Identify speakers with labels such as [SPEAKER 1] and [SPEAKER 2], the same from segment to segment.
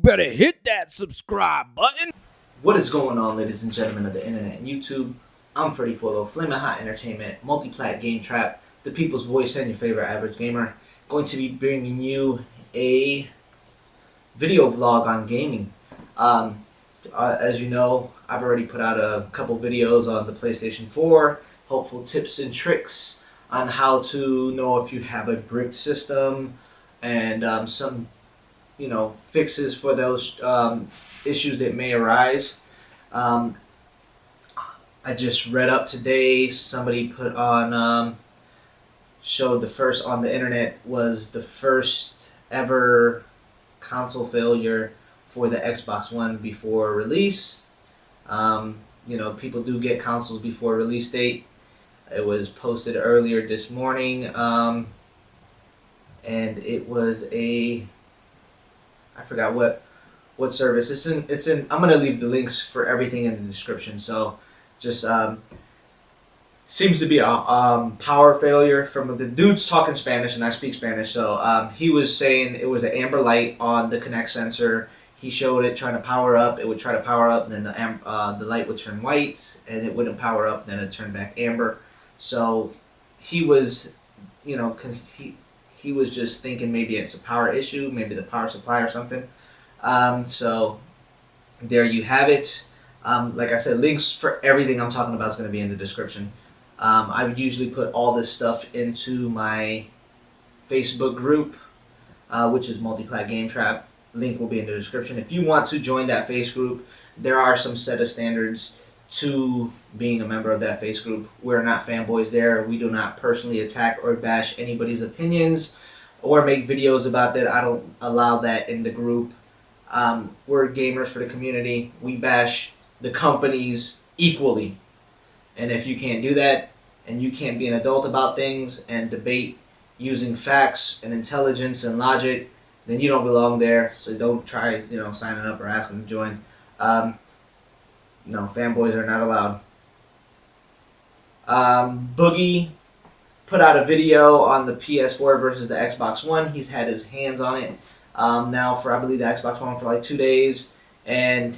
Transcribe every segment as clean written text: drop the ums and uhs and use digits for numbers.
[SPEAKER 1] better hit that subscribe button.
[SPEAKER 2] What is going on, ladies and gentlemen of the internet and YouTube? I'm Freddy Photo, Flamin' Hot Entertainment, MultiPlatGameTrap, the people's voice and your favorite average gamer. Going to be bringing you a video vlog on gaming. As you know, I've already put out a couple videos on the PlayStation 4, helpful tips and tricks on how to know if you have a brick system, and some fixes for those issues that may arise. I just read up today, somebody put on, showed the first on the internet was the first ever console failure for the Xbox One before release. People do get consoles before release date. It was posted earlier this morning, and it was I forgot what service. It's in. I'm gonna leave the links for everything in the description. So, just seems to be a power failure from the dude's talking Spanish, and I speak Spanish. So he was saying it was an amber light on the Kinect sensor. He showed it trying to power up. It would try to power up, and then the light would turn white, and it wouldn't power up. Then it turned back amber. So he was, he was just thinking maybe it's a power issue, maybe the power supply or something. So there you have it. Like I said, links for everything I'm talking about is going to be in the description. I would usually put all this stuff into my Facebook group, which is MultiPlatGameTrap. Link will be in the description. If you want to join that face group, there are some set of standards to being a member of that face group. We're not fanboys there. We do not personally attack or bash anybody's opinions or make videos about that. I don't allow that in the group. We're gamers for the community. We bash the companies equally. And if you can't do that, and you can't be an adult about things and debate using facts and intelligence and logic, then you don't belong there. So don't try, signing up or asking to join. No, fanboys are not allowed. Boogie put out a video on the PS4 versus the Xbox One. He's had his hands on it now for, I believe, the Xbox One for like 2 days. And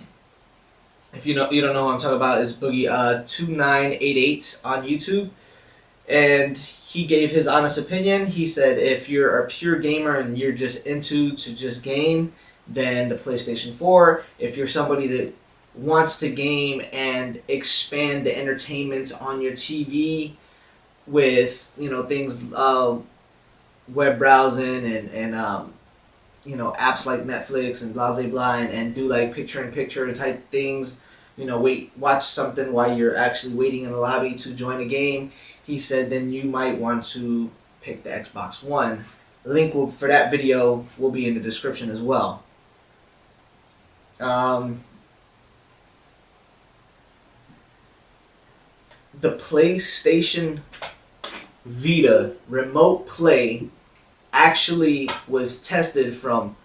[SPEAKER 2] if you don't know what I'm talking about, is Boogie 2988 on YouTube. And he gave his honest opinion. He said if you're a pure gamer and you're just into to just game, then the PlayStation 4. If you're somebody that wants to game and expand the entertainment on your TV with things, web browsing and apps like Netflix and blah blah blah, and do like picture-in-picture type things, watch something while you're actually waiting in the lobby to join a game, he said then you might want to pick the Xbox One. The link for that video will be in the description as well. The PlayStation Vita remote play actually was tested from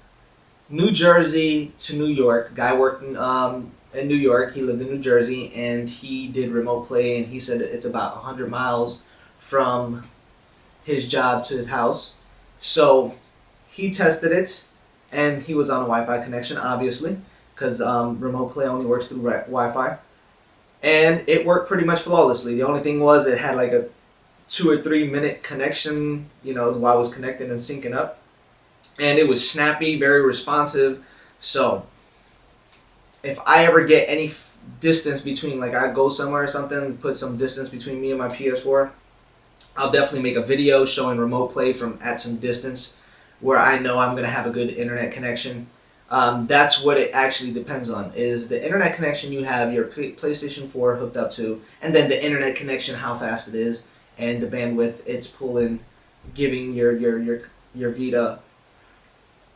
[SPEAKER 2] New Jersey to New York. Guy worked in New York. He lived in New Jersey, and he did remote play, and he said it's about 100 miles from his job to his house. So he tested it, and he was on a Wi-Fi connection, obviously, because remote play only works through Wi-Fi. And it worked pretty much flawlessly. The only thing was it had like a 2 or 3 minute connection, while I was connected and syncing up. And it was snappy, very responsive. So if I ever get any distance between, like I go somewhere or something, put some distance between me and my PS4, I'll definitely make a video showing remote play from at some distance where I know I'm going to have a good internet connection. That's what it actually depends on, is the internet connection you have your PlayStation 4 hooked up to, and then the internet connection, how fast it is, and the bandwidth it's pulling, giving your Vita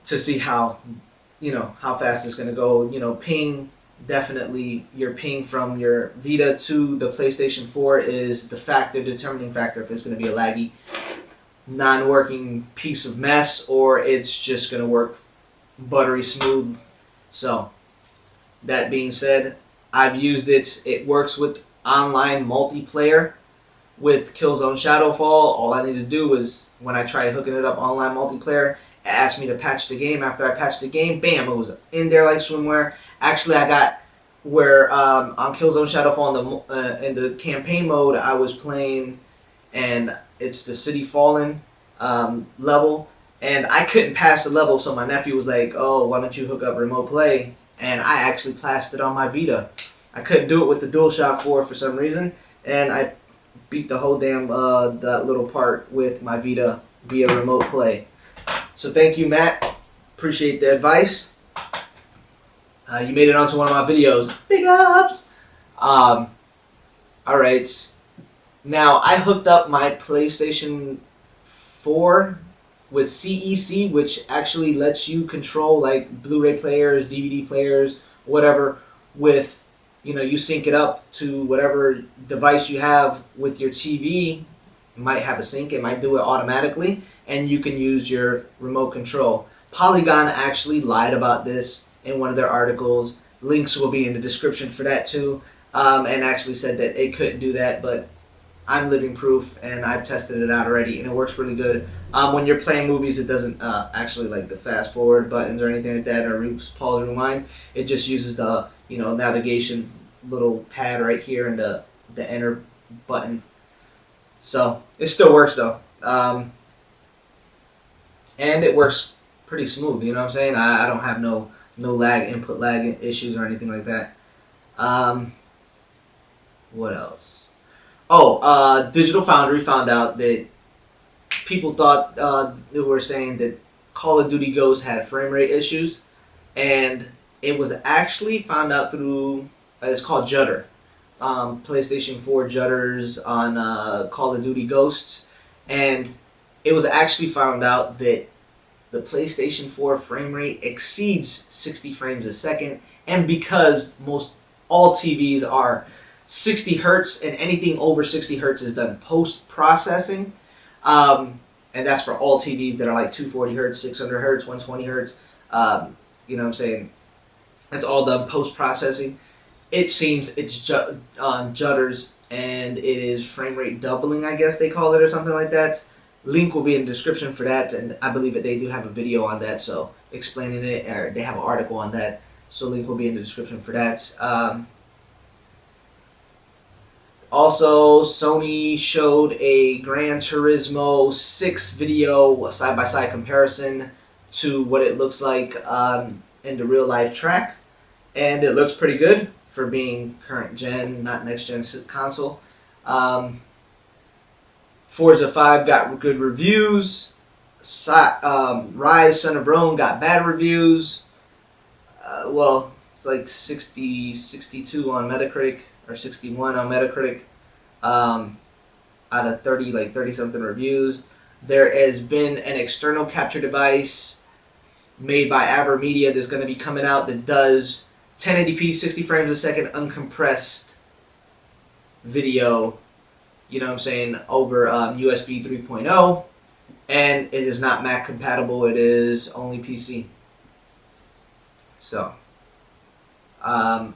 [SPEAKER 2] to see how how fast it's going to go. Ping, definitely your ping from your Vita to the PlayStation 4 is the determining factor if it's going to be a laggy, non-working piece of mess, or it's just going to work buttery smooth. So that being said, I've used it. It works with online multiplayer with Killzone Shadowfall. All I need to do is, when I try hooking it up online multiplayer, It asked me to patch the game. After I patched the game, bam, it was in there like swimwear. Actually, I got where on Killzone Shadowfall in the campaign mode, I was playing, and it's the City Fallen level, and I couldn't pass the level, so my nephew was like, "Oh, why don't you hook up remote play?" And I actually passed it on my Vita. I couldn't do it with the DualShock 4 for some reason, and I beat the whole damn that little part with my Vita via remote play. So thank you, Matt. Appreciate the advice. You made it onto one of my videos. Big ups! Alright. Now, I hooked up my PlayStation 4 with CEC, which actually lets you control like Blu-ray players, DVD players, whatever, with, you sync it up to whatever device you have with your TV. It might have a sync, it might do it automatically, and you can use your remote control. Polygon actually lied about this in one of their articles. Links will be in the description for that too, and actually said that it couldn't do that, but I'm living proof, and I've tested it out already, and it works really good. When you're playing movies, it doesn't actually like the fast forward buttons or anything like that, or pause, rewind. It just uses the navigation little pad right here and the enter button. So it still works though, and it works pretty smooth. You know what I'm saying? I don't have no input lag issues or anything like that. What else? Oh, Digital Foundry found out that people thought they were saying that Call of Duty Ghosts had frame rate issues, and it was actually found out through it's called Judder. PlayStation 4 Judders on Call of Duty Ghosts, and it was actually found out that the PlayStation 4 frame rate exceeds 60 frames a second, and because all TVs are 60 hertz, and anything over 60 hertz is done post-processing, and that's for all TVs that are like 240 hertz, 600 hertz, 120 hertz, you know what I'm saying? That's all done post-processing. It seems it's judders, and it is frame rate doubling, I guess they call it, or something like that. Link will be in the description for that, and I believe that they do have a video on that, so explaining it, or they have an article on that, so link will be in the description for that. Also, Sony showed a Gran Turismo 6 video, a side-by-side comparison to what it looks like in the real-life track, and it looks pretty good for being current gen, not next gen console. Forza 5 got good reviews. Rise Son of Rome got bad reviews. Well, it's like 60, 62 on Metacritic, or 61 on Metacritic, out of 30, like 30 something reviews. There has been an external capture device made by AverMedia that's going to be coming out that does 1080p, 60 frames a second, uncompressed video, you know what I'm saying, over USB 3.0, and it is not Mac compatible, it is only PC. So, I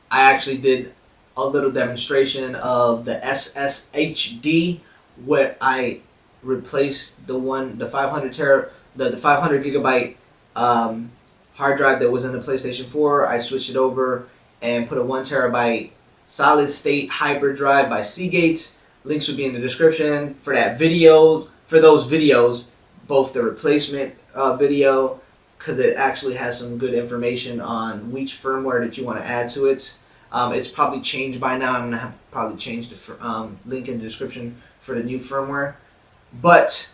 [SPEAKER 2] actually did a little demonstration of the SSHD, where I replaced the 500 gigabyte hard drive that was in the PlayStation 4. I switched it over and put a 1 terabyte solid state hybrid drive by Seagate. Links will be in the description for that video. For those videos, both the replacement video, because it actually has some good information on which firmware that you want to add to it. It's probably changed by now. I'm going to have probably change the link in the description for the new firmware. But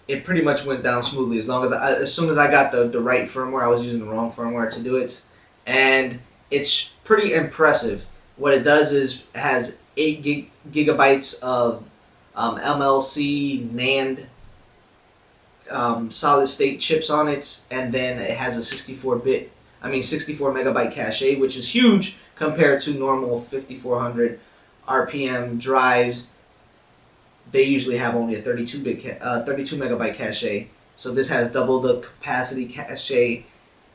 [SPEAKER 2] it pretty much went down smoothly as soon as I got the right firmware. I was using the wrong firmware to do it, and it's pretty impressive. What it does is it has 8 gigabytes of MLC NAND solid state chips on it, and then it has a 64 megabyte cache, which is huge compared to normal 5400 RPM drives. They usually have only a 32 megabyte cache, so this has double the capacity cache.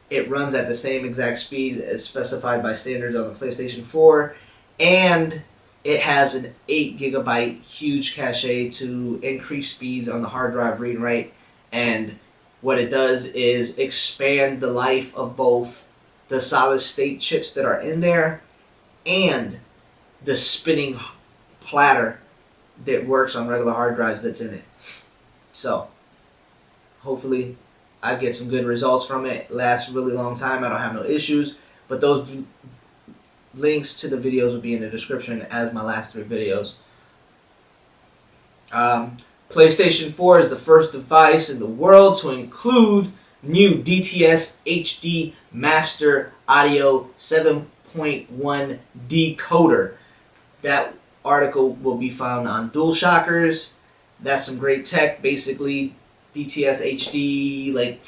[SPEAKER 2] It runs at the same exact speed as specified by standards on the PlayStation 4, and It has an 8 gigabyte huge cache to increase speeds on the hard drive read and write, and what it does is expand the life of both the solid state chips that are in there and the spinning platter that works on regular hard drives that's in it. So hopefully I get some good results from it. It lasts a really long time. I don't have no issues, but those links to the videos will be in the description as my last 3 videos. PlayStation 4 is the first device in the world to include new DTS HD Master Audio 7.1 decoder. That article will be found on DualShockers. That's some great tech. Basically, DTS HD, like,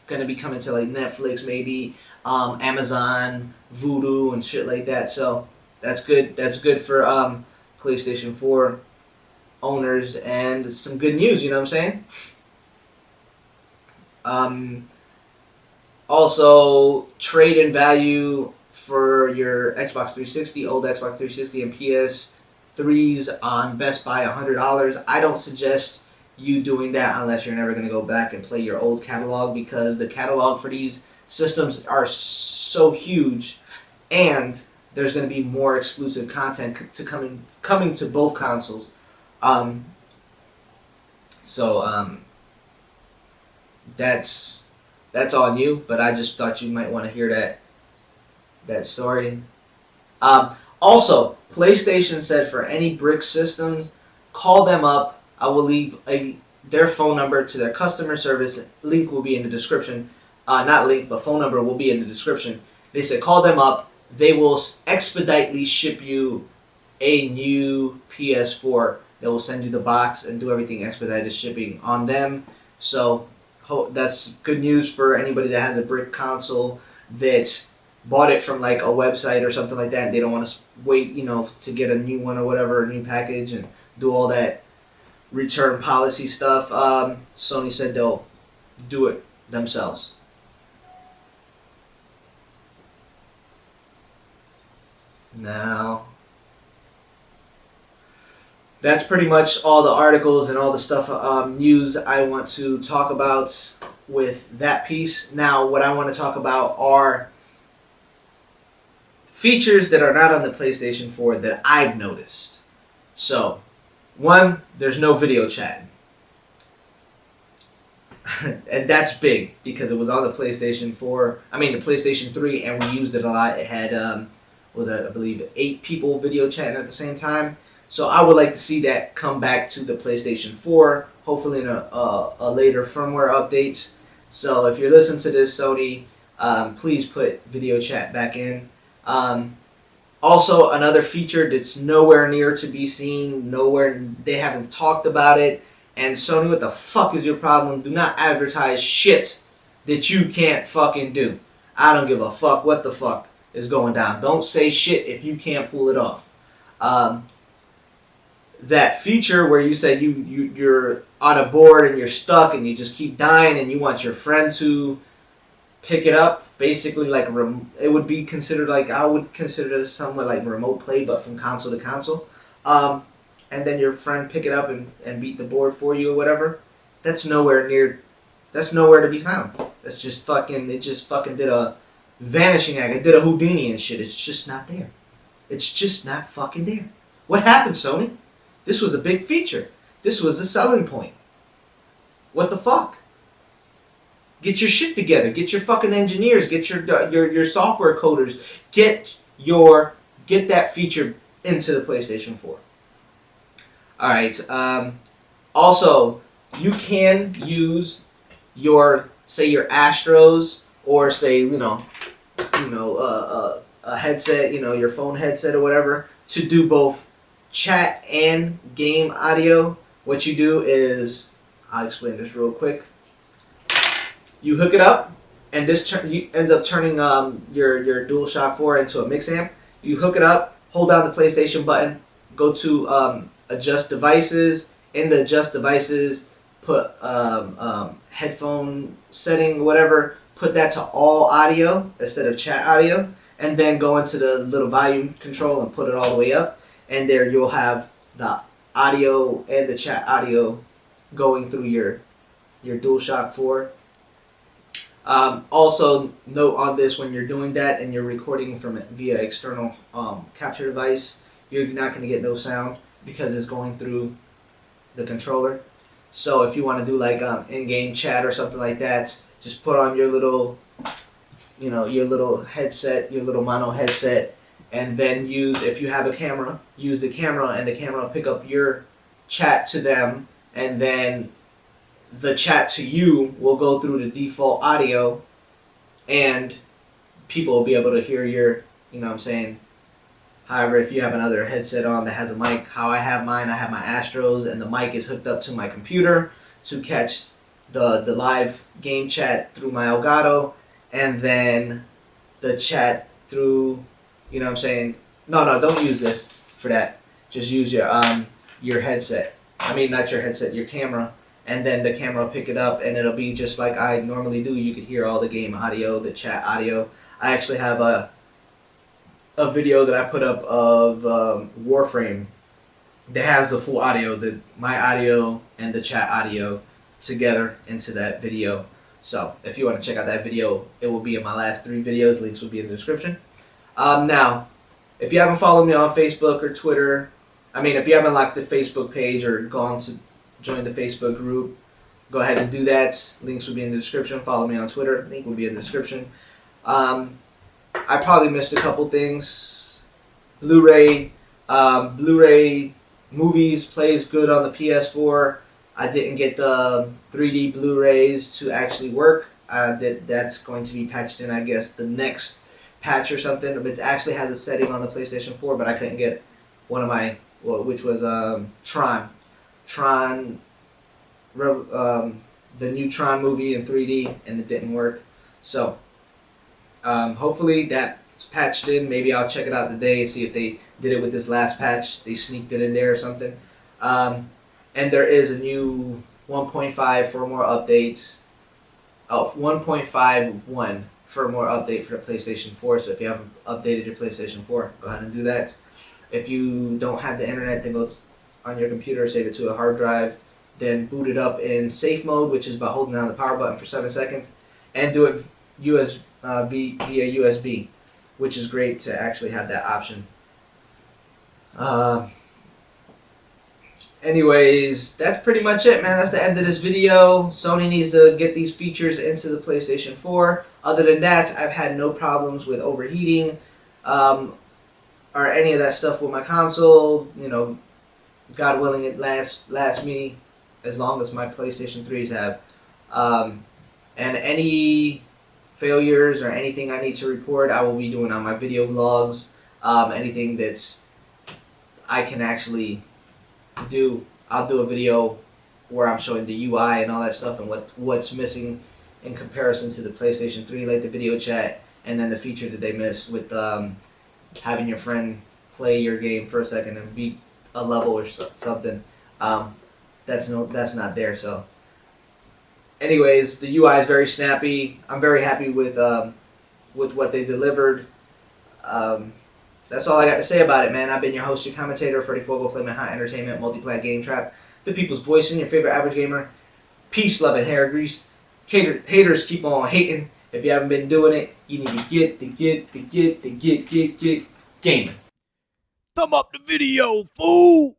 [SPEAKER 2] gonna be coming to like Netflix, maybe Amazon, Voodoo, and shit like that. So that's good. That's good for PlayStation 4 owners, and some good news. You know what I'm saying? Also, trade-in value for your Xbox 360, old Xbox 360, and PS3s on Best Buy, $100. I don't suggest you doing that unless you're never going to go back and play your old catalog, because the catalog for these systems are so huge, and there's going to be more exclusive content to coming to both consoles. That's on you, but I just thought you might want to hear that story. Also, PlayStation said for any brick systems, call them up. I will leave their phone number to their customer service. Link will be in the description. Not link, but phone number will be in the description. They said call them up. They will expeditely ship you a new PS4. They will send you the box and do everything expedited shipping on them. So that's good news for anybody that has a brick console that bought it from like a website or something like that, and they don't want to wait, to get a new one or whatever, a new package, and do all that return policy stuff. Sony said they'll do it themselves. Now, that's pretty much all the articles and all the stuff, news I want to talk about with that piece. Now, what I want to talk about are features that are not on the PlayStation 4 that I've noticed. So, one, there's no video chatting. And that's big because it was on the PlayStation 4, the PlayStation 3, and we used it a lot. It had, I believe, 8 people video chatting at the same time. So I would like to see that come back to the PlayStation 4, hopefully in a later firmware update. So if you're listening to this, Sony, please put video chat back in. Also, another feature that's nowhere near to be seen, they haven't talked about it. And Sony, what the fuck is your problem? Do not advertise shit that you can't fucking do. I don't give a fuck what the fuck is going down. Don't say shit if you can't pull it off. That feature where you said you're on a board and you're stuck and you just keep dying and you want your friend to pick it up, basically like it would be considered like, I would consider it somewhat like remote play, but from console to console. And then your friend pick it up and beat the board for you or whatever. That's nowhere to be found. It just fucking did a vanishing act. It did a Houdini and shit. It's just not there. It's just not fucking there. What happened, Sony? This was a big feature. This was a selling point. What the fuck? Get your shit together. Get your fucking engineers. Get your software coders. Get that feature into the PlayStation 4. All right. Also, you can use your Astros or say a headset, your phone headset or whatever, to do both chat and game audio. What you do is, I'll explain this real quick. You hook it up, and this ends up turning your DualShock 4 into a mix amp. You hook it up, hold down the PlayStation button, go to adjust devices. In the adjust devices, put headphone setting, whatever. Put that to all audio instead of chat audio, and then go into the little volume control and put it all the way up. and there you'll have the audio and the chat audio going through your DualShock 4. Also, note on this, when you're doing that and you're recording from it via external capture device, you're not going to get no sound because it's going through the controller. So if you want to do like in-game chat or something like that, just put on your little, your little headset, your little mono headset, and then use, if you have a camera, use the camera, and the camera will pick up your chat to them, and then the chat to you will go through the default audio, and people will be able to hear your, However, if you have another headset on that has a mic, how I have mine, I have my Astros, and the mic is hooked up to my computer to catch the live game chat through my Elgato, and then the chat through, No, don't use this for that. Just use your headset. I mean, not your headset, your camera. And then the camera will pick it up, and it'll be just like I normally do. You could hear all the game audio, the chat audio. I actually have a video that I put up of Warframe that has the full audio, my audio and the chat audio together into that video. So if you want to check out that video, it will be in my last 3 videos. Links will be in the description. Now, if you haven't followed me on Facebook or Twitter, if you haven't liked the Facebook page or gone to join the Facebook group, go ahead and do that. Links will be in the description. Follow me on Twitter. Link will be in the description. I probably missed a couple things. Blu-ray movies plays good on the PS4. I didn't get the 3D Blu-rays to actually work. That's going to be patched in, I guess, the next patch or something. It actually has a setting on the PlayStation 4, but I couldn't get one of my, which was Tron, the new Tron movie in 3D, and it didn't work. So hopefully that's patched in. Maybe I'll check it out today, see if they did it with this last patch. They sneaked it in there or something. And there is a new 1.5 firmware update. 1.51 firmware update for the PlayStation 4. So if you haven't updated your PlayStation 4, go ahead and do that. If you don't have the internet, then go on your computer, save it to a hard drive, then boot it up in safe mode, which is by holding down the power button for 7 seconds, and do it via USB, which is great to actually have that option. Anyways, that's pretty much it, man. That's the end of this video. Sony needs to get these features into the PlayStation 4. Other than that, I've had no problems with overheating or any of that stuff with my console. God willing, it lasts me as long as my PlayStation 3s have. And any failures or anything I need to report, I will be doing on my video vlogs. Anything that's I can actually do, I'll do a video where I'm showing the UI and all that stuff and what's missing in comparison to the PlayStation 3, like the video chat, and then the feature that they missed with having your friend play your game for a second and beat a level or something. That's not there. So anyways, the UI is very snappy. I'm very happy with what they delivered. That's all I got to say about it, man. I've been your host, your commentator, Freddy Fogle, Flamin' Hot Entertainment, MultiPlatGameTrap, the people's voice, and your favorite average gamer. Peace, love, and hair grease. Haters keep on hating. If you haven't been doing it, you need to get gaming.
[SPEAKER 1] Thumb up the video, fool!